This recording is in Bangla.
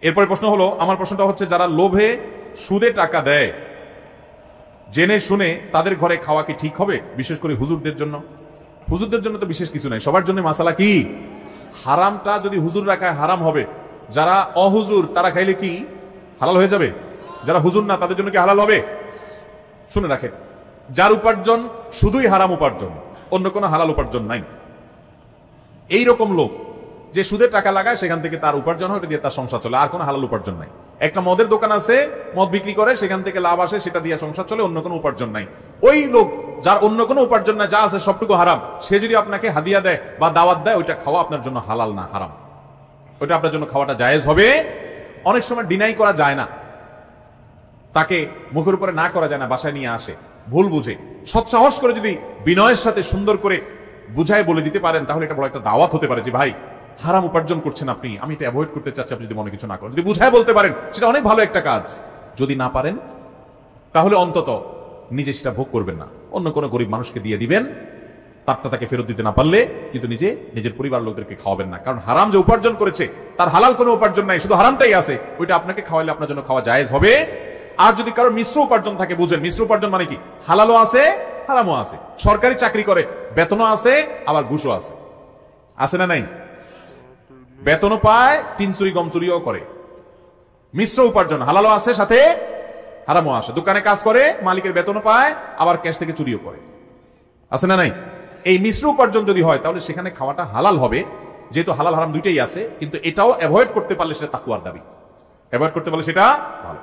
এরপরে প্রশ্ন হলো, আমার প্রশ্নটা হচ্ছে, যারা লোভে সুদে টাকা দেয় জেনে শুনে তাদের ঘরে খাওয়া কি ঠিক হবে? বিশেষ করে হুজুরদের জন্য। হুজুরদের জন্য তো বিশেষ কিছু নাই, সবার জন্য মাসালা কি? হারামটা যদি হুজুররা খায় হারাম হবে, যারা অহুজুর তারা খাইলে কি হালাল হয়ে যাবে? যারা হুজুর না তাদের জন্য কি হালাল হবে? শুনে রাখেন, যার উপার্জন শুধুই হারাম উপার্জন, অন্য কোনো হালাল উপার্জন নাই, এই রকম লোক যে সুদের টাকা লাগায় সেখান থেকে তার উপার্জন হয়, দিয়ে তার সংসার চলে, আর কোনো হালাল উপার্জন নাই। একটা মদের দোকান আছে, মদ বিক্রি করে, সেখান থেকে লাভ আসে, সেটা দিয়ে সংসার চলে, অন্য কোনো উপার্জন নাই। ওই লোক যার অন্য কোনো উপার্জন নাই, যা আছে সবটুকু হারাম, সে যদি আপনাকে হাদিয়া দেয় বা দাওয়াত দেয়, ওইটা খাওয়া আপনার জন্য হালাল না, হারাম। ওইটা আপনার জন্য খাওয়াটা জায়েজ হবে। অনেক সময় ডিনাই করা যায় না, তাকে মুখের উপরে না করা যায় না, বাসায় নিয়ে আসে ভুল বুঝে, সৎসাহস করে যদি বিনয়ের সাথে সুন্দর করে বুঝায় বলে দিতে পারেন, তাহলে এটা বড় একটা দাওয়াত হতে পারে যে ভাই হারাম উপার্জন করছেন আপনি, আমি এটা অ্যাভয়েড করতে চাচ্ছি, আপনি যদি মনে কিছু না করেন, যদি বুঝায় বলতে পারেন, সেটা অনেক ভালো একটা কাজ। যদি না পারেন তাহলে অন্তত নিজে সেটা ভোগ করবেন না, অন্য কোনো গরিব মানুষকে দিয়ে দিবেন, তারটা তাকে ফেরত দিতে না পারলে কিন্তু নিজের পরিবার লোকদেরকে খাওয়াবেন না, কারণ হারাম যে উপার্জন করেছে তার হালাল কোনো উপার্জন নাই, শুধু হারামটাই আছে, ওইটা আপনাকে খাওয়াইলে আপনার জন্য খাওয়া জায়েজ হবে। আর যদি কারো মিশ্র উপার্জন থাকে, বুঝেন মিশ্র উপার্জন মানে কি, হালালও আছে হারামও আছে, সরকারি চাকরি করে বেতনও আছে আবার ঘুষও আছে, আছে না নাই? বেতনও পায়, তিন চুরি গম চুরিও করে, মিশ্র উপার্জন, হালালও আছে সাথে হারামও আসে, দোকানে কাজ করে মালিকের বেতনও পায় আবার ক্যাশ থেকে চুরিও করে, আছে না নাই? এই মিশ্র উপার্জন যদি হয় তাহলে সেখানে খাওয়াটা হালাল হবে, যেহেতু হালাল হারাম দুইটাই আছে, কিন্তু এটাও অ্যাভয়েড করতে পারলে সেটা তাকওয়ার দাবি, অ্যাভয়েড করতে পারলে সেটা ভালো।